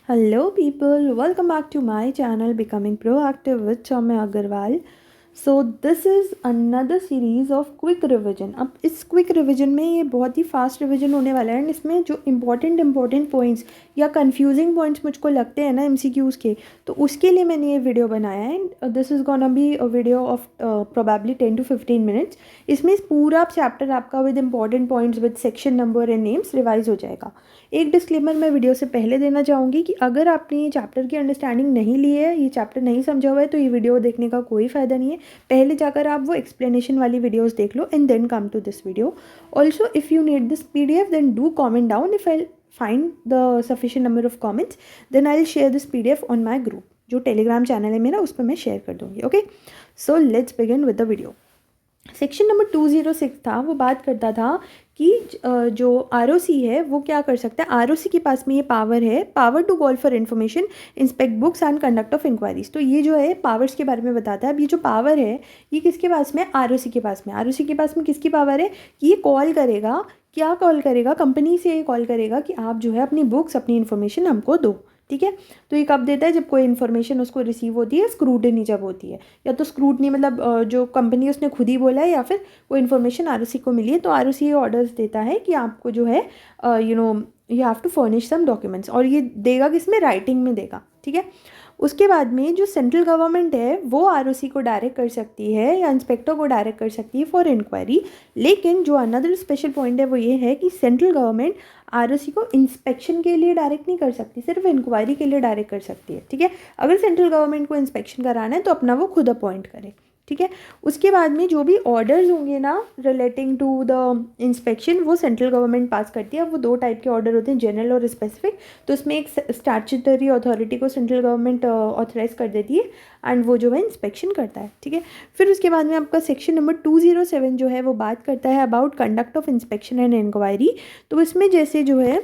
Hello, people. Welcome back to my channel Becoming Proactive with Soumya Agarwal. So this is another series of quick revision. अब इस quick revision में ये बहुत ही fast revision होने वाला है, इसमें जो इम्पॉर्टेंट पॉइंट्स या कंफ्यूजिंग पॉइंट्स मुझको लगते हैं ना एमसीक्यूज़ के, तो उसके लिए मैंने ये वीडियो बनाया है. This is gonna be a video of probably 10 to 15 minutes. इसमें पूरा चैप्टर आपका with important points with section number and names revise हो जाएगा. एक डिस्क्लेमर मैं वीडियो से पहले देना चाहूँगी कि अगर आपने ये चैप्टर की अंडरस्टैंडिंग नहीं ली है, ये चैप्टर नहीं समझा हुआ है, तो ये वीडियो देखने का कोई फ़ायदा नहीं है. पहले जाकर आप वो एक्सप्लेनेशन वाली वीडियोस देख लो and then come to this video. Also if you need this PDF then do comment down. If I find the sufficient number of comments then I'll share this PDF on my group. जो Telegram channel है मेरा, उस पर मैं share कर दूँगी. Okay, so let's begin with the video. Section number 206 था, वो बात करता था कि जो ROC है वो क्या कर सकता है. ROC के पास में ये पावर है, power to call for information, inspect books and conduct of inquiries. तो ये जो है पावर्स के बारे में बताता है. अब ये जो पावर है ये किसके पास में है? ROC के पास में. ROC के पास में किसकी पावर है कि ये कॉल करेगा, क्या कॉल करेगा, कंपनी से ये कॉल करेगा कि आप जो है अपनी बुक्स, अपनी इन्फॉर्मेशन हमको दो. ठीक है, तो ये कब देता है? जब कोई इन्फॉर्मेशन उसको रिसीव होती है, स्क्रूटनी जब होती है, या तो स्क्रूटनी मतलब जो कंपनी उसने खुद ही बोला है, या फिर कोई इन्फॉर्मेशन ROC को मिली है तो ROC ये ऑर्डर्स देता है कि आपको जो है you have to furnish some documents. और ये देगा किसमें? राइटिंग में देगा. ठीक है, उसके बाद में जो सेंट्रल गवर्नमेंट है वो ROC को डायरेक्ट कर सकती है या इंस्पेक्टर को डायरेक्ट कर सकती है फॉर इंक्वायरी. लेकिन जो अनदर स्पेशल पॉइंट है वो ये है कि सेंट्रल गवर्नमेंट ROC को इंस्पेक्शन के लिए डायरेक्ट नहीं कर सकती, सिर्फ इंक्वायरी के लिए डायरेक्ट कर सकती है. ठीक है, अगर सेंट्रल गवर्नमेंट को इंस्पेक्शन कराना है तो अपना वो खुद अपॉइंट करे. ठीक है, उसके बाद में जो भी ऑर्डर्स होंगे ना रिलेटिंग टू द इंस्पेक्शन, वो सेंट्रल गवर्नमेंट पास करती है. वो दो टाइप के ऑर्डर होते हैं, जनरल और स्पेसिफिक. तो इसमें एक स्टैट्यूटरी अथॉरिटी को सेंट्रल गवर्नमेंट ऑथराइज कर देती है एंड वो जो है इंस्पेक्शन करता है. ठीक है, फिर उसके बाद में आपका सेक्शन नंबर 207 जो है वो बात करता है about conduct of inspection and inquiry. तो इसमें जैसे जो है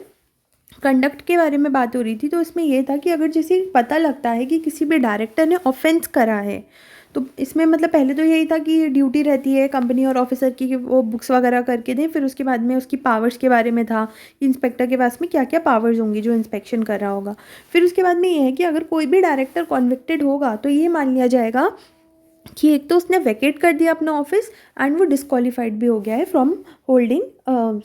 कंडक्ट के बारे में बात हो रही थी, तो इसमें यह था कि अगर जैसे पता लगता है कि किसी भी डायरेक्टर ने ऑफेंस करा है, तो इसमें मतलब पहले तो यही था कि ड्यूटी रहती है कंपनी और ऑफिसर की कि वो बुक्स वगैरह करके दें. फिर उसके बाद में उसकी पावर्स के बारे में था कि इंस्पेक्टर के पास में क्या क्या पावर्स होंगी जो इंस्पेक्शन कर रहा होगा. फिर उसके बाद में ये है कि अगर कोई भी डायरेक्टर कॉन्विक्टेड होगा तो ये मान लिया जाएगा कि एक तो उसने वैकेट कर दिया अपना ऑफिस एंड वो डिस्क्वालीफाइड भी हो गया है from holding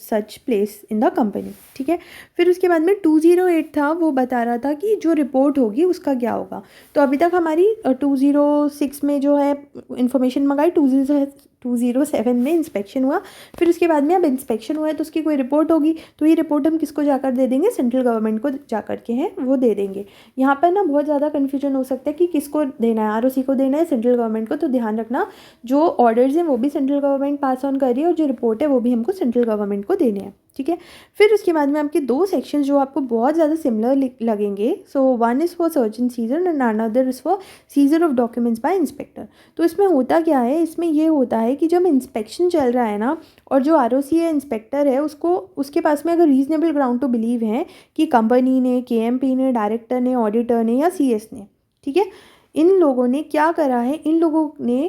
such place in the company. ठीक है, फिर उसके बाद में 208 था, वो बता रहा था कि जो रिपोर्ट होगी उसका क्या होगा. तो अभी तक हमारी 206 में जो है इंफॉर्मेशन मंगाई, 207 में इंस्पेक्शन हुआ. फिर उसके बाद में अब इंस्पेक्शन हुआ है तो उसकी कोई रिपोर्ट होगी, तो ये रिपोर्ट हम किसको जाकर दे देंगे? सेंट्रल गवर्नमेंट को जाकर के हैं वो दे देंगे. यहाँ पर ना बहुत ज़्यादा कन्फ्यूजन हो सकता है कि किसको देना है, ROC को देना है, सेंट्रल गवर्नमेंट को. तो ध्यान रखना, जो ऑर्डर्स हैं वो भी सेंट्रल गवर्नमेंट पास ऑन कर रही है और जो रिपोर्ट है वो भी हमको सेंट्रल गवर्नमेंट को देने हैं. ठीक है, फिर उसके बाद में आपके दो सेक्शन जो आपको बहुत ज़्यादा सिमिलर लगेंगे. So one is for search and seizure and another is for seizure of documents by inspector. तो इसमें होता क्या है? इसमें ये होता है कि जब इंस्पेक्शन चल रहा है ना, और जो ROC है, इंस्पेक्टर है, उसको उसके पास में अगर रीजनेबल ग्राउंड टू बिलीव है कि कंपनी ने, KMP ने, डायरेक्टर ने, ऑडिटर ने या CS ने, ठीक है, इन लोगों ने क्या करा है, इन लोगों ने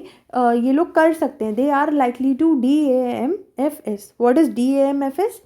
ये लोग कर सकते हैं, they are likely to DAMFS. What is DAMFS?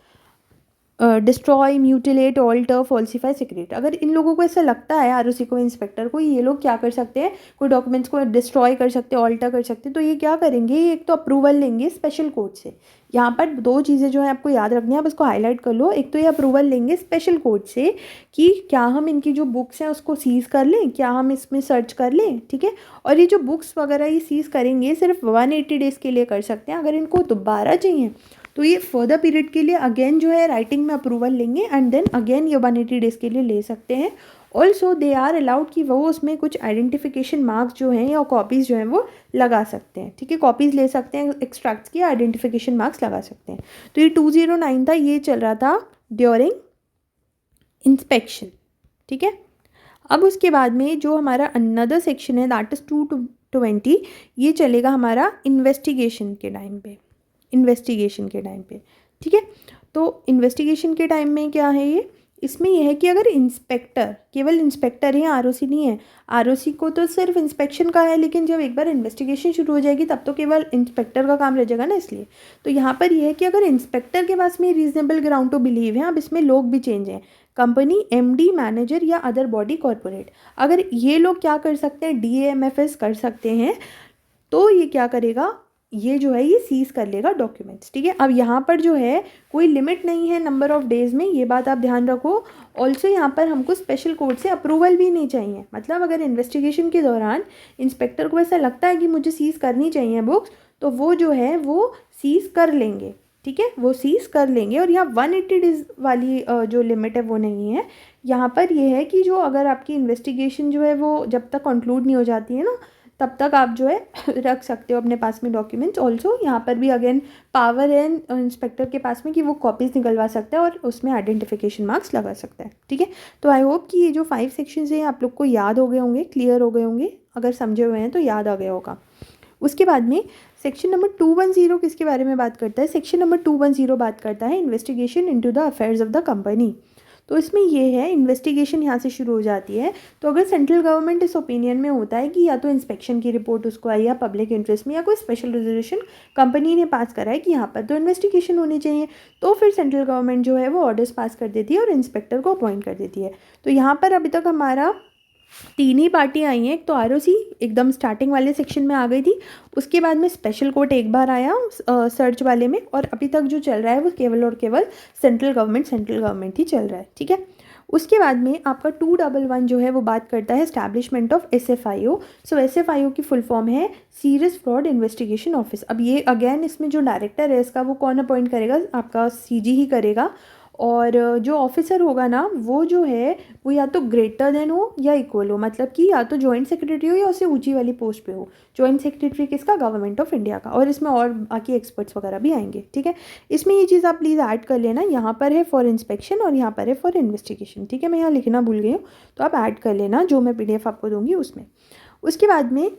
Destroy, mutilate, alter, falsify, secret. अगर इन लोगों को ऐसा लगता है ROC को, इंस्पेक्टर को, ये लोग क्या कर सकते हैं, कोई डॉक्यूमेंट्स को डिस्ट्रॉय कर सकते हैं, ऑल्टर कर सकते हैं, तो ये क्या करेंगे, एक तो अप्रूवल लेंगे स्पेशल कोर्ट से. यहाँ पर दो चीज़ें जो है आपको याद रखनी है, आप इसको हाईलाइट कर लो. एक तो ये अप्रूवल लेंगे स्पेशल कोर्ट से कि क्या हम इनकी जो बुक्स हैं उसको सीज़ कर लें, क्या हम इसमें सर्च कर लें. ठीक है, और ये जो बुक्स वगैरह ये सीज़ करेंगे सिर्फ 180 डेज़ के लिए कर सकते हैं. अगर इनको दोबारा चाहिए तो ये फर्दर पीरियड के लिए अगेन जो है राइटिंग में अप्रूवल लेंगे एंड देन अगेन ये 180 डेज़ के लिए ले सकते हैं. ऑल्सो दे आर अलाउड कि वो उसमें कुछ आइडेंटिफिकेशन मार्क्स जो हैं या कॉपीज़ जो हैं वो लगा सकते हैं. ठीक है, कॉपीज़ ले सकते हैं एक्सट्रैक्ट्स की, आइडेंटिफिकेशन मार्क्स लगा सकते हैं. तो ये 209 था, ये चल रहा था ड्यूरिंग इंस्पेक्शन. ठीक है, अब उसके बाद में जो हमारा अनदर सेक्शन है दैट इज़ 220, ये चलेगा हमारा इन्वेस्टिगेशन के टाइम पे. ठीक है, तो इन्वेस्टिगेशन के टाइम में क्या है ये, इसमें यह है कि अगर इंस्पेक्टर, केवल इंस्पेक्टर है, ROC नहीं है, ROC को तो सिर्फ इंस्पेक्शन का है, लेकिन जब एक बार इन्वेस्टिगेशन शुरू हो जाएगी तब तो केवल इंस्पेक्टर का काम रह जाएगा ना. इसलिए तो यहाँ पर यह है कि अगर इंस्पेक्टर के पास में रीजनेबल ग्राउंड टू बिलीव है, अब इसमें लोग भी चेंज हैं, कंपनी, एमडी, मैनेजर या अदर बॉडी कॉरपोरेट। अगर ये लोग क्या कर सकते हैं, डीएमएफएस कर सकते हैं, तो ये क्या करेगा, ये जो है ये सीज़ कर लेगा डॉक्यूमेंट्स। ठीक है, अब यहाँ पर जो है कोई लिमिट नहीं है नंबर ऑफ़ डेज़ में, ये बात आप ध्यान रखो। ऑल्सो यहाँ पर हमको स्पेशल कोर्ट से अप्रूवल भी नहीं चाहिए। मतलब अगर इन्वेस्टिगेशन के दौरान इंस्पेक्टर को ऐसा लगता है कि मुझे सीज़ करनी चाहिए बुक्स, तो वो जो है वो सीज़ कर लेंगे। ठीक है, वो सीज़ कर लेंगे। और यहाँ 180 डेज़ वाली जो लिमिट है वो नहीं है। यहाँ पर ये है कि जो अगर आपकी इन्वेस्टिगेशन जो है वो जब तक कंक्लूड नहीं हो जाती है ना, तब तक आप जो है रख सकते हो अपने पास में डॉक्यूमेंट्स। ऑल्सो यहाँ पर भी अगेन पावर है इंस्पेक्टर के पास में कि वो कॉपीज़ निकलवा सकता है और उसमें आइडेंटिफिकेशन मार्क्स लगा सकता है। ठीक है, तो आई होप कि ये जो 5 सेक्शंस हैं आप लोग को याद हो गए होंगे, क्लियर हो गए होंगे। अगर समझे हुए हैं तो याद आ गया होगा। उसके बाद में सेक्शन नंबर 210 किसके बारे में बात करता है? सेक्शन नंबर 210 बात करता है investigation into the affairs of the company. तो इसमें ये है, इन्वेस्टिगेशन यहाँ से शुरू हो जाती है। तो अगर सेंट्रल गवर्नमेंट इस ओपिनियन में होता है कि या तो इंस्पेक्शन की रिपोर्ट उसको आई, या पब्लिक इंटरेस्ट में, या कोई स्पेशल रेजोल्यूशन कंपनी ने पास करा है कि यहाँ पर तो इन्वेस्टिगेशन होनी चाहिए, तो फिर सेंट्रल गवर्नमेंट जो है वो ऑर्डर्स पास कर देती है और इंस्पेक्टर को अपॉइंट कर देती है। तो यहाँ पर अभी तक हमारा 3 ही पार्टी आई हैं। एक तो आरओसी एकदम स्टार्टिंग वाले सेक्शन में आ गई थी, उसके बाद में स्पेशल कोर्ट एक बार आया सर्च वाले में, और अभी तक जो चल रहा है वो केवल और केवल सेंट्रल गवर्नमेंट ही चल रहा है। ठीक है, उसके बाद में आपका 211 जो है वो बात करता है establishment of SFIO. So SFIO की फुल फॉर्म है सीरियस फ्रॉड इन्वेस्टिगेशन ऑफिस। अब ये अगेन इसमें जो डायरेक्टर है इसका वो कौन अपॉइंट करेगा? आपका सीजी ही करेगा। और जो ऑफिसर होगा ना वो जो है वो या तो ग्रेटर देन हो या इक्वल हो, मतलब कि या तो जॉइंट सेक्रेटरी हो या उससे ऊंची वाली पोस्ट पे हो। जॉइंट सेक्रेटरी किसका? गवर्नमेंट ऑफ इंडिया का। और इसमें और बाकी एक्सपर्ट्स वगैरह भी आएंगे। ठीक है, इसमें ये चीज़ आप प्लीज़ ऐड कर लेना, यहाँ पर है फॉर इंस्पेक्शन और यहाँ पर है फॉर इन्वेस्टिगेशन। ठीक है, मैं यहाँ लिखना भूल गई हूँ, तो आप ऐड कर लेना जो मैं PDF आपको दूँगी उसमें। उसके बाद में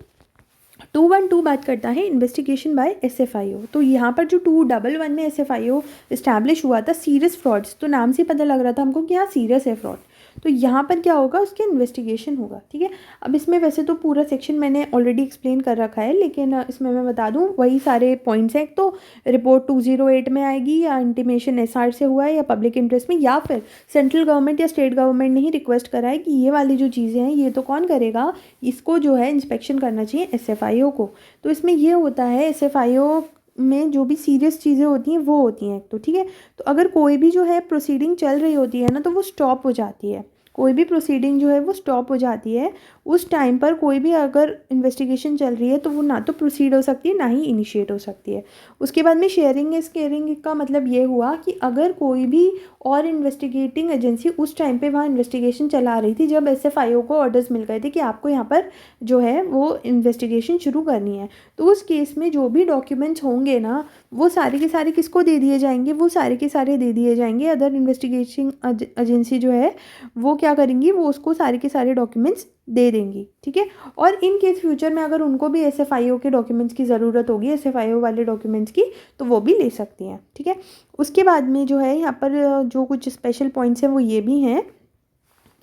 212 बात करता है इन्वेस्टिगेशन बाय एसएफआईओ। तो यहाँ पर जो 211 में एसएफआईओ इस्टेब्लिश हुआ था सीरियस फ्रॉड्स, तो नाम से पता लग रहा था हमको कि हाँ सीरियस है फ्रॉड, तो यहाँ पर क्या होगा, उसके इन्वेस्टिगेशन होगा। ठीक है, अब इसमें वैसे तो पूरा सेक्शन मैंने ऑलरेडी एक्सप्लेन कर रखा है, लेकिन इसमें मैं बता दूँ वही सारे पॉइंट्स हैं। तो रिपोर्ट 208 में आएगी, या इंटीमेशन एसआर से हुआ है, या पब्लिक इंटरेस्ट में, या फिर सेंट्रल गवर्नमेंट या स्टेट गवर्नमेंट ने ही रिक्वेस्ट करा है कि ये वाली जो चीज़ें हैं ये तो कौन करेगा, इसको जो है इंस्पेक्शन करना चाहिए एसएफआईओ को। तो इसमें ये होता है एसएफआईओ में जो भी सीरियस चीज़ें होती हैं वो होती हैं। तो ठीक है, तो अगर कोई भी जो है प्रोसीडिंग चल रही होती है ना, तो वो स्टॉप हो जाती है। कोई भी प्रोसीडिंग जो है वो स्टॉप हो जाती है उस टाइम पर। कोई भी अगर इन्वेस्टिगेशन चल रही है तो वो ना तो प्रोसीड हो सकती है ना ही इनिशिएट हो सकती है। उसके बाद में शेयरिंग इज केयरिंग का मतलब ये हुआ कि अगर कोई भी और इन्वेस्टिगेटिंग एजेंसी उस टाइम पे वहाँ इन्वेस्टिगेशन चला रही थी जब एसएफआईओ को ऑर्डर्स मिल गए थे कि आपको यहाँ पर जो है वो इन्वेस्टिगेशन शुरू करनी है, तो उस केस में जो भी डॉक्यूमेंट्स होंगे ना वो सारे के सारे किसको दे दिए जाएंगे? वो सारे के सारे दे दिए जाएंगे अदर इन्वेस्टिगेशन एजेंसी जो है वो क्या करेंगी, वो उसको सारे के सारे डॉक्यूमेंट्स दे देंगी। ठीक है, और इन केस फ्यूचर में अगर उनको भी एसएफआईओ के डॉक्यूमेंट्स की ज़रूरत होगी, एसएफआईओ वाले डॉक्यूमेंट्स की, तो वो भी ले सकती हैं। ठीक है, उसके बाद में जो है यहाँ पर जो कुछ स्पेशल पॉइंट्स हैं वो ये भी हैं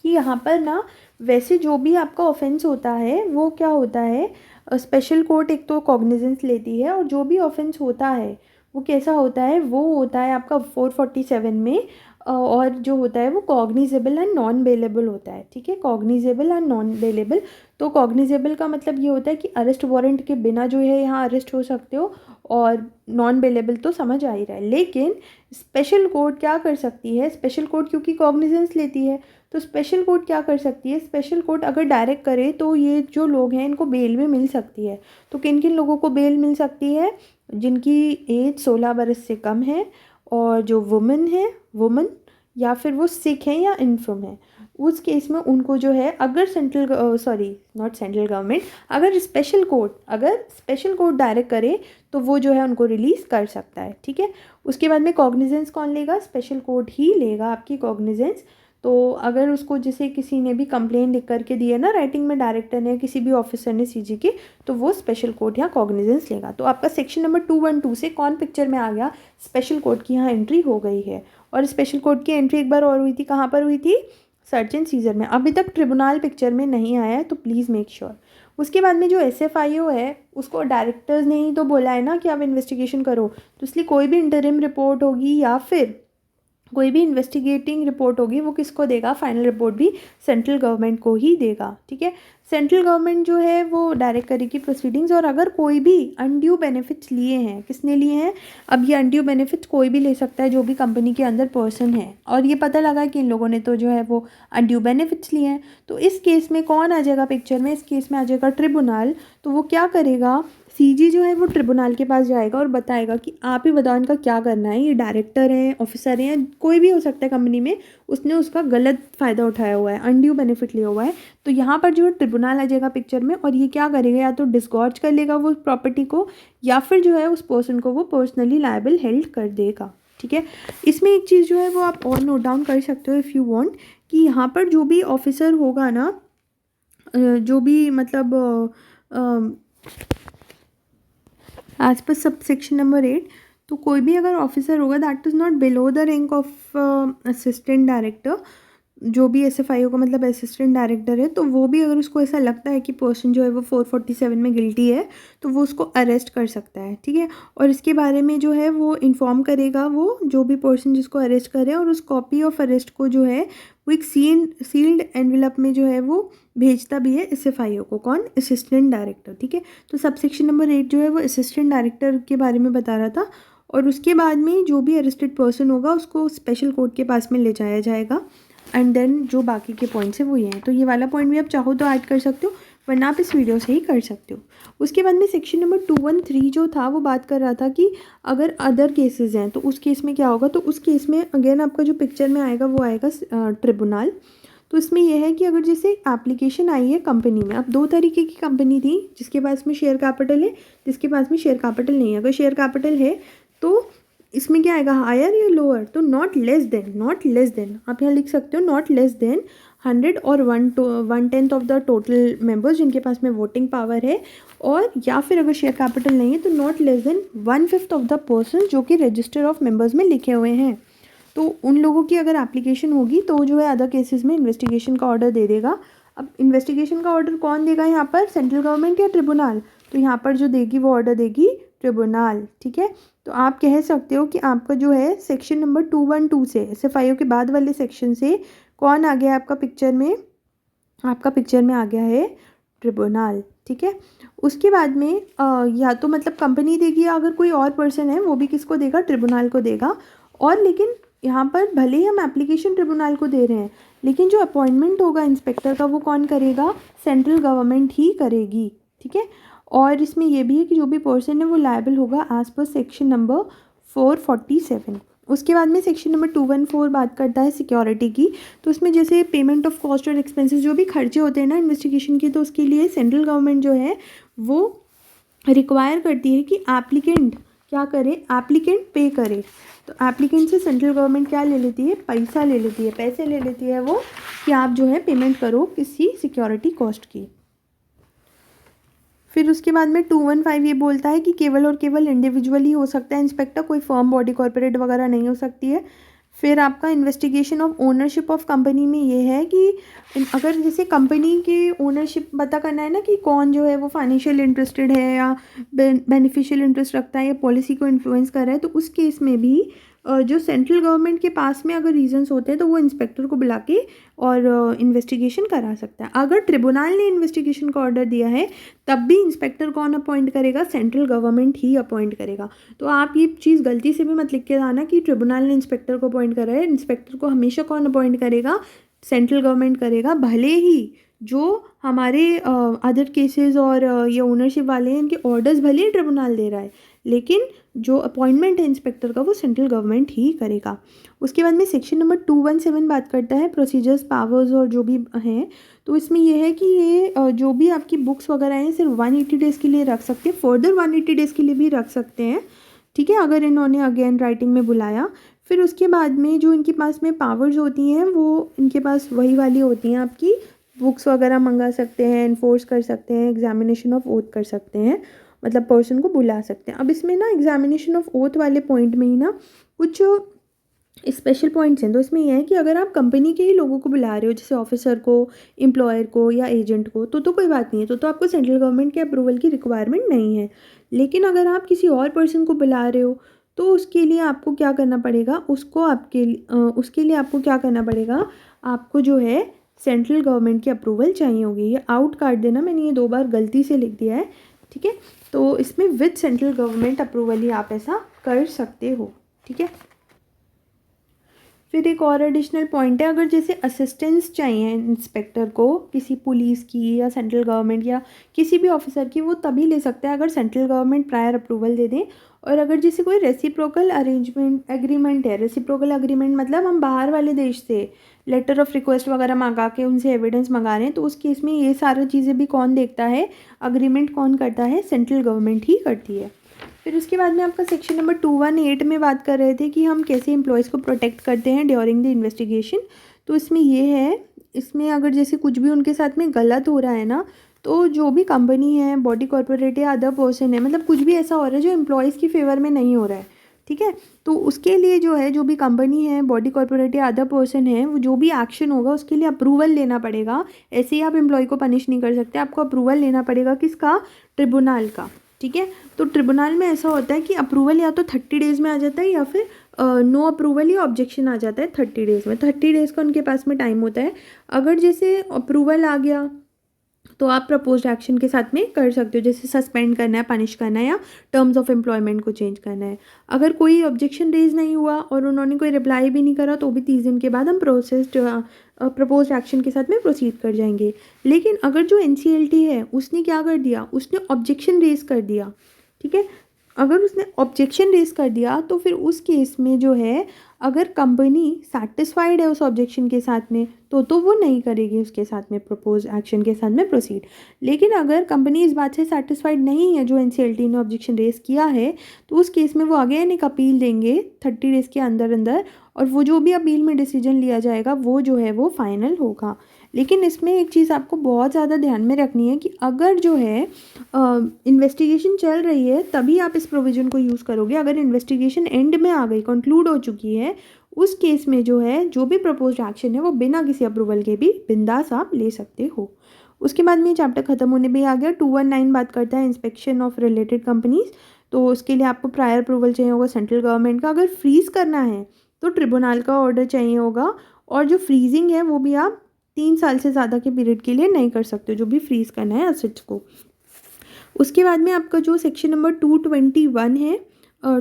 कि यहाँ पर ना वैसे जो भी आपका ऑफेंस होता है वो क्या होता है, स्पेशल कोर्ट एक तो कॉग्निजेंस लेती है, और जो भी ऑफेंस होता है वो कैसा होता है, वो होता है आपका 447 में, और जो होता है वो कॉग्निजेबल एंड नॉन बेलेबल होता है। ठीक है, कॉग्निजेबल एंड नॉन बेलेबल। तो कॉग्निजेबल का मतलब ये होता है कि अरेस्ट वारंट के बिना जो है यहाँ अरेस्ट हो सकते हो, और नॉन बेलेबल तो समझ आ ही रहा है। लेकिन स्पेशल कोर्ट क्या कर सकती है, स्पेशल कोर्ट क्योंकि कॉग्निजेंस लेती है, तो स्पेशल कोर्ट क्या कर सकती है, स्पेशल कोर्ट अगर डायरेक्ट करे तो ये जो लोग हैं इनको बेल भी मिल सकती है। तो किन किन लोगों को बेल मिल सकती है? जिनकी एज 16 बरस से कम है, और जो वुमन या फिर वो सिक हैं या इन्फर्म है, उस केस में उनको जो है अगर सेंट्रल गवर्नमेंट अगर स्पेशल कोर्ट डायरेक्ट करे तो वो जो है उनको रिलीज़ कर सकता है। ठीक है, उसके बाद में कॉग्निजेंस कौन लेगा? स्पेशल कोर्ट ही लेगा आपकी कॉग्निजेंस। तो अगर उसको जैसे किसी ने भी कंप्लेन लिख करके दी है ना राइटिंग में, डायरेक्टर ने, किसी भी ऑफिसर ने सीजी के, तो वो स्पेशल कोर्ट यहाँ कॉग्निजेंस लेगा। तो आपका सेक्शन नंबर 212 से कौन पिक्चर में आ गया? स्पेशल कोर्ट की यहाँ एंट्री हो गई है। और स्पेशल कोर्ट की एंट्री एक बार और हुई थी, कहाँ पर हुई थी? सर्च एंड सीजर में। अभी तक ट्रिब्यूनल पिक्चर में नहीं आया है, तो प्लीज़ मेक श्योर। उसके बाद में जो एसएफआईओ है उसको डायरेक्टर्स ने ही तो बोला है ना कि आप इन्वेस्टिगेशन करो, तो इसलिए कोई भी इंटरिम रिपोर्ट होगी या फिर कोई भी इन्वेस्टिगेटिंग रिपोर्ट होगी वो किसको देगा, फाइनल रिपोर्ट भी सेंट्रल गवर्नमेंट को ही देगा। ठीक है, सेंट्रल गवर्नमेंट जो है वो डायरेक्ट करेगी प्रोसीडिंग्स। और अगर कोई भी अनड्यू बेनिफिट्स लिए हैं, किसने लिए हैं, अब ये अनड्यू बेनिफिट्स कोई भी ले सकता है जो भी कंपनी के अंदर पर्सन है, और ये पता लगा कि इन लोगों ने तो जो है वो अनड्यू बेनिफिट्स लिए हैं, तो इस केस में कौन आ जाएगा पिक्चर में, इस केस में आ जाएगा ट्रिब्यूनल। तो वो क्या करेगा, सीजी जो है वो ट्रिब्यूनल के पास जाएगा और बताएगा कि आप ही बताओ इनका क्या करना है, ये डायरेक्टर हैं, ऑफिसर हैं, कोई भी हो सकता है कंपनी में, उसने उसका गलत फ़ायदा उठाया हुआ है, अनड्यू बेनिफिट लिया हुआ है। तो यहाँ पर जो है ट्रिब्यूनल आ जाएगा पिक्चर में, और ये क्या करेगा, या तो डिस्गॉर्ज कर लेगा वो प्रॉपर्टी को, या फिर जो है उस पर्सन को वो पर्सनली लायबल हेल्ड कर देगा। ठीक है, इसमें एक चीज़ जो है वो आप और नोट डाउन कर सकते हो इफ़ यू वांट, कि यहाँ पर जो भी ऑफिसर होगा ना, जो भी मतलब as per sub section number 8, तो कोई भी अगर ऑफिसर होगा that is not below the rank of assistant director, जो भी SFIO का मतलब असिस्टेंट डायरेक्टर है, तो वो भी अगर उसको ऐसा लगता है कि पर्सन जो है वो 447 में गिल्टी है, तो वो उसको अरेस्ट कर सकता है। ठीक है, और इसके बारे में जो है वो इन्फॉर्म करेगा, वो जो भी पर्सन जिसको अरेस्ट करे, और उस कॉपी ऑफ अरेस्ट को जो है वो एक सील्ड एनवेलप में जो है वो भेजता भी है SFIO को। कौन, असिस्टेंट डायरेक्टर। ठीक है, तो सब सेक्शन नंबर 8 जो है वो असिस्टेंट डायरेक्टर के बारे में बता रहा था। और उसके बाद में जो भी अरेस्टेड पर्सन होगा उसको स्पेशल कोर्ट के पास में ले जाया जाएगा। एंड देन जो बाकी के पॉइंट्स हैं वो ये हैं। तो ये वाला पॉइंट भी आप चाहो तो ऐड कर सकते हो, वरना आप इस वीडियो से ही कर सकते हो। उसके बाद में सेक्शन नंबर 213 जो था वो बात कर रहा था कि अगर अदर केसेस हैं तो उस केस में क्या होगा। तो उस केस में अगेन आपका जो पिक्चर में आएगा वो आएगा ट्रिब्यूनल। तो इसमें यह है कि अगर जैसे एप्लीकेशन आई है कंपनी में, अब दो तरीके की कंपनी थी, जिसके पास में शेयर कैपिटल है, जिसके पास में शेयर कैपिटल नहीं है। अगर शेयर कैपिटल है तो इसमें क्या आएगा, हायर या लोअर, तो नॉट लेस देन आप यहाँ लिख सकते हो, नॉट लेस देन 100 और 1/10 ऑफ द टोटल मेंबर्स जिनके पास में वोटिंग पावर है। और या फिर अगर शेयर कैपिटल नहीं है तो not less than 1/5 of the person जो कि रजिस्टर ऑफ मेंबर्स में लिखे हुए हैं। तो उन लोगों की अगर एप्लीकेशन होगी तो जो है अदर केसेस में इन्वेस्टिगेशन का ऑर्डर दे देगा। अब इन्वेस्टिगेशन का ऑर्डर कौन देगा यहाँ पर, सेंट्रल गवर्नमेंट या ट्रिब्यूनल, तो यहाँ पर जो देगी वो ऑर्डर देगी ट्रिब्यूनल। ठीक है, तो आप कह सकते हो कि आपका जो है सेक्शन नंबर 212 से SFIO के बाद वाले सेक्शन से कौन आ गया आपका पिक्चर में, आपका पिक्चर में आ गया है ट्रिब्यूनल। ठीक है, उसके बाद में या तो मतलब कंपनी देगी, या अगर कोई और पर्सन है वो भी किसको देगा, ट्रिब्यूनल को देगा। और लेकिन यहाँ पर भले ही हम एप्लीकेशन ट्रिब्यूनल को दे रहे हैं, लेकिन जो अपॉइंटमेंट होगा इंस्पेक्टर का वो कौन करेगा, सेंट्रल गवर्नमेंट ही करेगी। ठीक है, और इसमें यह भी है कि जो भी पर्सन है वो लायबल होगा एज पर सेक्शन नंबर 447। उसके बाद में सेक्शन नंबर 214 बात करता है सिक्योरिटी की। तो उसमें जैसे पेमेंट ऑफ कॉस्ट और एक्सपेंसेस जो भी खर्चे होते हैं ना इन्वेस्टिगेशन के, तो उसके लिए सेंट्रल गवर्नमेंट जो है वो रिक्वायर करती है कि एप्लीकेंट क्या करे, एप्लीकेंट पे करे। तो एप्लीकेंट से सेंट्रल गवर्नमेंट क्या ले लेती है, पैसा ले लेती है, पैसे ले लेती है वो, कि आप जो है पेमेंट करो किसी सिक्योरिटी कॉस्ट की। फिर उसके बाद में 215 ये बोलता है कि केवल और केवल इंडिविजुअल ही हो सकता है इंस्पेक्टर, कोई फर्म, बॉडी, कॉर्पोरेट वगैरह नहीं हो सकती है। फिर आपका investigation of ownership of company में ये है कि अगर जैसे कंपनी के ओनरशिप पता करना है ना कि कौन जो है वो फाइनेंशियल इंटरेस्टेड है या बेनिफिशियल इंटरेस्ट रखता है या पॉलिसी को इन्फ्लुएंस कर रहा है, तो उस केस में भी जो सेंट्रल गवर्नमेंट के पास में अगर रीजंस होते हैं तो वो इंस्पेक्टर को बुला के और इन्वेस्टिगेशन करा सकता है। अगर ट्रिब्यूनल ने इन्वेस्टिगेशन का ऑर्डर दिया है तब भी इंस्पेक्टर कौन अपॉइंट करेगा, सेंट्रल गवर्नमेंट ही अपॉइंट करेगा। तो आप ये चीज़ गलती से भी मत लिख के आना कि ट्रिब्यूनल ने इंस्पेक्टर को अपॉइंट करा है। इंस्पेक्टर को हमेशा कौन अपॉइंट करेगा, सेंट्रल गवर्नमेंट करेगा। भले ही जो हमारे अदर केसेस और ये ओनरशिप वाले हैं इनके ऑर्डर्स भले ही ट्रिब्यूनल दे रहा है, लेकिन जो अपॉइंटमेंट है इंस्पेक्टर का वो सेंट्रल गवर्नमेंट ही करेगा। उसके बाद में सेक्शन नंबर 217 बात करता है प्रोसीजर्स, पावर्स और जो भी हैं। तो इसमें यह है कि ये जो भी आपकी बुक्स वगैरह हैं सिर्फ 180 डेज़ के लिए रख सकते हैं, फर्दर 180 डेज़ के लिए भी रख सकते हैं। ठीक है, अगर इन्होंने अगेन राइटिंग में बुलाया। फिर उसके बाद में जो इनके पास में पावर्स होती हैं वो इनके पास वही वाली होती हैं, आपकी बुक्स वगैरह मंगा सकते हैं, इन्फोर्स कर सकते हैं, एग्जामिनेशन ऑफ ओथ कर सकते हैं, मतलब पर्सन को बुला सकते हैं। अब इसमें ना एग्जामिनेशन ऑफ ओथ वाले पॉइंट में ही ना कुछ स्पेशल पॉइंट्स हैं। तो इसमें यह है कि अगर आप कंपनी के ही लोगों को बुला रहे हो, जैसे ऑफिसर को, एम्प्लॉयर को या एजेंट को, तो कोई बात नहीं है, तो आपको सेंट्रल गवर्नमेंट के अप्रूवल की रिक्वायरमेंट नहीं है। लेकिन अगर आप किसी और पर्सन को बुला रहे हो तो उसके लिए आपको क्या करना पड़ेगा, उसके लिए आपको क्या करना पड़ेगा, आपको जो है सेंट्रल गवर्नमेंट की अप्रूवल चाहिए होगी। ये आउट काट देना, मैंने ये 2 बार गलती से लिख दिया है, ठीक है। तो इसमें विद सेंट्रल गवर्नमेंट अप्रूवल ही आप ऐसा कर सकते हो, ठीक है। फिर एक और एडिशनल पॉइंट है, अगर जैसे असिस्टेंस चाहिए इंस्पेक्टर को किसी पुलिस की या सेंट्रल गवर्नमेंट या किसी भी ऑफिसर की, वो तभी ले सकता है अगर सेंट्रल गवर्नमेंट प्रायर अप्रूवल दे दें। और अगर जैसे कोई रेसिप्रोकल एग्रीमेंट है, रेसिप्रोकल एग्रीमेंट मतलब हम बाहर वाले देश से लेटर ऑफ रिक्वेस्ट वगैरह मंगा के उनसे एविडेंस मंगा रहे हैं, तो उस केस में ये सारी चीज़ें भी कौन देखता है, अग्रीमेंट कौन करता है, सेंट्रल गवर्नमेंट ही करती है। फिर उसके बाद में आपका सेक्शन नंबर 218 में बात कर रहे थे कि हम कैसे एम्प्लॉयज़ को प्रोटेक्ट करते हैं ड्यूरिंग द इन्वेस्टिगेशन। तो इसमें ये है, इसमें अगर जैसे कुछ भी उनके साथ में गलत हो रहा है ना, तो जो भी कंपनी है, बॉडी कॉर्पोरेट या अदर पर्सन है, मतलब कुछ भी ऐसा हो रहा है जो एम्प्लॉयज़ की फेवर में नहीं हो रहा है, ठीक है, तो उसके लिए जो है, जो भी कंपनी है, बॉडी कॉर्पोरेट या अदर पर्सन है, वो जो भी एक्शन होगा उसके लिए अप्रूवल लेना पड़ेगा। ऐसे ही आप एम्प्लॉय को पनिश नहीं कर सकते, आपको अप्रूवल लेना पड़ेगा किसका, ट्रिब्यूनल का, ठीक है। तो ट्रिब्यूनल में ऐसा होता है कि अप्रूवल या तो 30 डेज़ में आ जाता है या फिर नो अप्रूवल या ऑब्जेक्शन आ जाता है 30 डेज़ में। 30 डेज़ का उनके पास में टाइम होता है। अगर जैसे अप्रूवल आ गया तो आप प्रपोज्ड एक्शन के साथ में कर सकते हो, जैसे सस्पेंड करना है, पनिश करना है या टर्म्स ऑफ एम्प्लॉयमेंट को चेंज करना है। अगर कोई ऑब्जेक्शन रेज नहीं हुआ और उन्होंने कोई रिप्लाई भी नहीं करा तो भी 30 दिन के बाद हम प्रपोज्ड एक्शन के साथ में प्रोसीड कर जाएंगे। लेकिन अगर जो NCLT है उसने क्या कर दिया, उसने ऑब्जेक्शन रेज कर दिया, ठीक है, अगर उसने ऑब्जेक्शन रेज कर दिया तो फिर उस केस में जो है, अगर कंपनी सेटिस्फाइड है उस ऑब्जेक्शन के साथ में तो वो नहीं करेगी उसके साथ में प्रपोज एक्शन के साथ में प्रोसीड। लेकिन अगर कंपनी इस बात से सेटिस्फाइड नहीं है जो NCLT ने ऑब्जेक्शन रेज किया है, तो उस केस में वो अगेन एक अपील देंगे 30 डेज़ के अंदर अंदर, और वो जो भी अपील में डिसीजन लिया जाएगा वो जो है वो फाइनल होगा। लेकिन इसमें एक चीज़ आपको बहुत ज़्यादा ध्यान में रखनी है कि अगर जो है इन्वेस्टिगेशन चल रही है तभी आप इस प्रोविज़न को यूज़ करोगे। अगर इन्वेस्टिगेशन एंड में आ गई, कंक्लूड हो चुकी है, उस केस में जो है जो भी प्रपोज्ड एक्शन है वो बिना किसी अप्रूवल के भी बिंदास आप ले सकते हो। उसके बाद में चैप्टर ख़त्म होने भी आ गया। 219 बात करता है इंस्पेक्शन ऑफ रिलेटेड कंपनीज। तो उसके लिए आपको प्रायर अप्रूवल चाहिए होगा सेंट्रल गवर्नमेंट का। अगर फ्रीज़ करना है तो ट्रिब्यूनल का ऑर्डर चाहिए होगा, और जो फ्रीजिंग है वो भी आप 3 साल से ज़्यादा के पीरियड के लिए नहीं कर सकते, जो भी फ्रीज़ करना है असेट्स को। उसके बाद में आपका जो सेक्शन नंबर 221 है,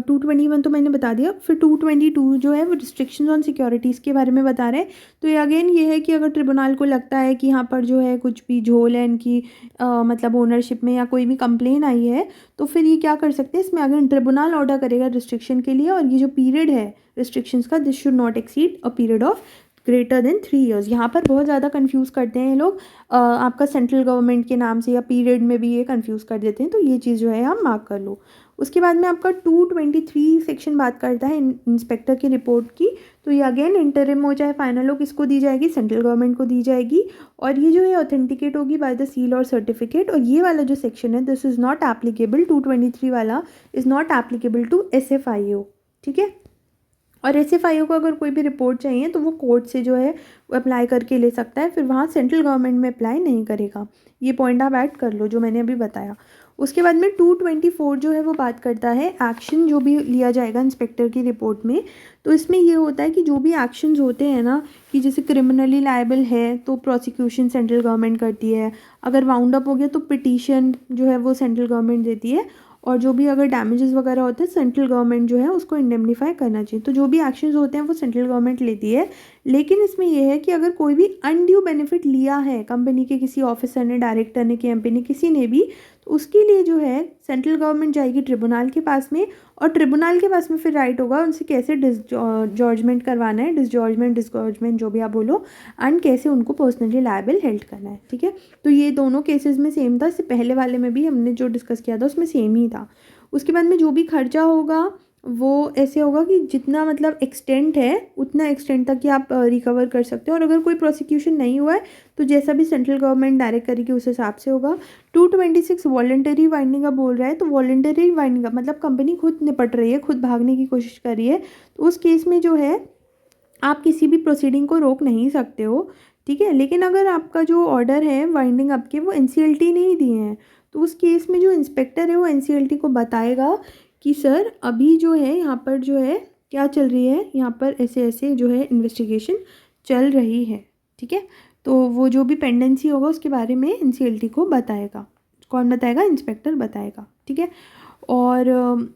221 तो मैंने बता दिया। फिर 222 जो है वो रिस्ट्रिक्शंस ऑन सिक्योरिटीज़ के बारे में बता रहे हैं। तो ये अगेन ये है कि अगर ट्रिब्यूनल को लगता है कि यहाँ पर जो है कुछ भी झोल है इनकी मतलब ओनरशिप में या कोई भी कंप्लेन आई है, तो फिर ये क्या कर सकते हैं, इसमें अगर ट्रिब्यूनल ऑर्डर करेगा रिस्ट्रिक्शन के लिए, और ये जो पीरियड है रिस्ट्रिक्शंस का, this should not exceed a period of greater than 3 years. यहाँ पर बहुत ज़्यादा कंफ्यूज करते हैं ये लोग, आपका सेंट्रल गवर्नमेंट के नाम से या पीरियड में भी ये कंफ्यूज कर देते हैं, तो ये चीज़ जो है आप मार्क कर लो। उसके बाद में आपका 223 सेक्शन बात करता है इंस्पेक्टर की रिपोर्ट की। तो ये अगेन इंटरिम हो चाहे फाइनल हो, किसको दी जाएगी, सेंट्रल गवर्नमेंट को दी जाएगी, और ये जो है ऑथेंटिकेट होगी बाय द सील और सर्टिफिकेट। और ये वाला जो सेक्शन है, दिस इज़ नॉट एप्लीकेबल, 223 वाला is not applicable to SFIO, ठीक है। और SFIO को अगर कोई भी रिपोर्ट चाहिए तो वो कोर्ट से जो है वो अप्लाई करके ले सकता है, फिर वहाँ सेंट्रल गवर्नमेंट में अप्लाई नहीं करेगा। ये पॉइंट आप ऐड कर लो जो मैंने अभी बताया। उसके बाद में 224 जो है वो बात करता है एक्शन जो भी लिया जाएगा इंस्पेक्टर की रिपोर्ट में। तो इसमें ये होता है कि जो भी एक्शंस होते हैं ना, कि जैसे क्रिमिनली लायबल है तो प्रोसिक्यूशन सेंट्रल गवर्नमेंट करती है, अगर वाउंड अप हो गया तो पिटीशन जो है वो सेंट्रल गवर्नमेंट देती है, और जो भी अगर डैमेजेस वगैरह होते हैं सेंट्रल गवर्नमेंट जो है उसको इंडेमनीफाई करना चाहिए। तो जो भी एक्शंस होते हैं वो सेंट्रल गवर्नमेंट लेती है। लेकिन इसमें यह है कि अगर कोई भी अनड्यू बेनिफिट लिया है कंपनी के किसी ऑफिसर ने, डायरेक्टर ने, KMP ने, किसी ने भी, तो उसके लिए जो है सेंट्रल गवर्नमेंट जाएगी ट्रिब्यूनल के पास में, और ट्रिब्यूनल के पास में फिर राइट होगा उनसे कैसे डिस्जॉर्जमेंट करवाना है, डिस्गॉर्जमेंट जो भी आप बोलो, एंड कैसे उनको पर्सनली लायबल हेल्ड करना है, ठीक है। तो ये दोनों केसेस में सेम था, इससे पहले वाले में भी हमने जो डिस्कस किया था उसमें सेम ही था। उसके बाद में जो भी खर्चा होगा वो ऐसे होगा कि जितना मतलब एक्सटेंट है उतना एक्सटेंट तक ही आप रिकवर कर सकते हो, और अगर कोई प्रोसिक्यूशन नहीं हुआ है तो जैसा भी सेंट्रल गवर्नमेंट डायरेक्ट करेगी उस हिसाब से होगा। 226 वॉलंटरी वाइंडिंग अप बोल रहा है। तो वॉलंटरी वाइंडिंग अप मतलब कंपनी खुद निपट रही है, खुद भागने की कोशिश कर रही है, तो उस केस में जो है आप किसी भी प्रोसीडिंग को रोक नहीं सकते हो, ठीक है। लेकिन अगर आपका जो ऑर्डर है वाइंडिंग अप के वो NCLT ने ही दिए हैं, तो उस केस में जो इंस्पेक्टर है वो NCLT को बताएगा कि सर अभी जो है यहाँ पर जो है क्या चल रही है, यहाँ पर ऐसे ऐसे जो है इन्वेस्टिगेशन चल रही है, ठीक है। तो वो जो भी पेंडेंसी होगा उसके बारे में NCLT को बताएगा। कौन बताएगा? इंस्पेक्टर बताएगा, ठीक है। और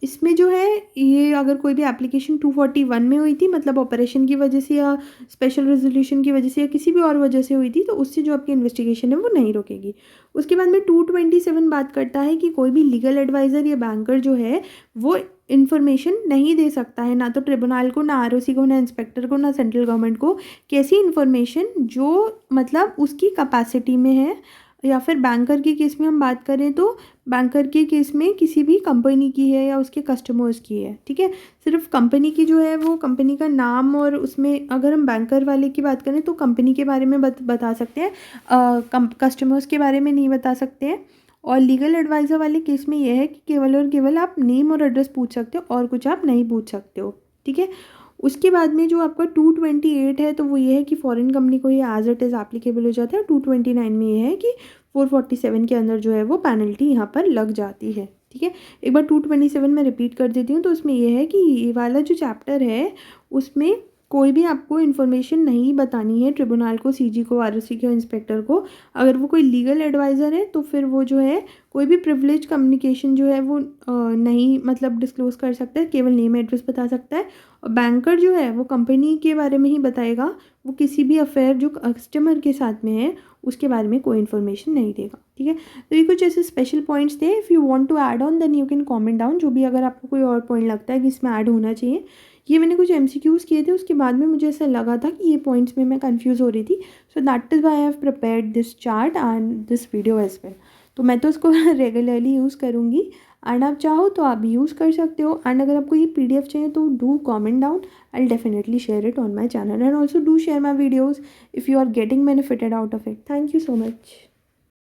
इसमें जो है ये अगर कोई भी एप्लीकेशन 241 में हुई थी, मतलब ऑपरेशन की वजह से या स्पेशल रेजोल्यूशन की वजह से या किसी भी और वजह से हुई थी, तो उससे जो आपकी इन्वेस्टिगेशन है वो नहीं रुकेगी। उसके बाद में 227 बात करता है कि कोई भी लीगल एडवाइज़र या बैंकर जो है वो इन्फॉर्मेशन नहीं दे सकता है, ना तो ट्रिब्यूनल को, ना ROC को, ना इंस्पेक्टर को, ना सेंट्रल गवर्नमेंट को, कैसी इन्फॉर्मेशन जो मतलब उसकी कैपेसिटी में है। या फिर बैंकर के केस में हम बात करें तो बैंकर के केस में किसी भी कंपनी की है या उसके कस्टमर्स की है, ठीक है। सिर्फ कंपनी की जो है वो कंपनी का नाम, और उसमें अगर हम बैंकर वाले की बात करें तो कंपनी के बारे में बता सकते हैं, कस्टमर्स के बारे में नहीं बता सकते हैं। और लीगल एडवाइज़र वाले केस में यह है कि केवल और केवल आप नेम और एड्रेस पूछ सकते हो और कुछ आप नहीं पूछ सकते हो, ठीक है। उसके बाद में जो आपका 228 है तो वो ये है कि फॉरेन कंपनी को ये एज इट इज़ एप्लीकेबल हो जाता है। 229 में ये है कि 447 के अंदर जो है वो पेनल्टी यहाँ पर लग जाती है, ठीक है। एक बार 227 में रिपीट कर देती हूँ। तो उसमें यह है कि ये वाला जो चैप्टर है उसमें कोई भी आपको इन्फॉर्मेशन नहीं बतानी है ट्रिब्यूनल को, CG को, ROC को, इंस्पेक्टर को। अगर वो कोई लीगल एडवाइज़र है तो फिर वो जो है कोई भी प्रिविलेज कम्युनिकेशन जो है वो नहीं मतलब डिस्क्लोज़ कर सकता है, केवल नेम एड्रेस बता सकता है। और बैंकर जो है वो कंपनी के बारे में ही बताएगा, वो किसी भी अफेयर जो कस्टमर के साथ में है उसके बारे में कोई इन्फॉर्मेशन नहीं देगा, ठीक है। तो ये कुछ ऐसे स्पेशल पॉइंट्स थे। If you want to add on then you can comment down, जो भी अगर आपको कोई और पॉइंट लगता है कि इसमें ऐड होना चाहिए। ये मैंने कुछ MCQs किए थे, उसके बाद में मुझे ऐसा लगा था कि ये पॉइंट्स में मैं कंफ्यूज हो रही थी। So that is why I have prepared this chart and this video as well. तो मैं तो इसको रेगुलरली यूज़ करूँगी एंड आप चाहो तो आप भी यूज़ कर सकते हो। एंड अगर आपको ये PDF चाहिए तो do comment down, I will definitely share it on my channel and also do share my videos if you are getting benefited out of it. Thank you so much.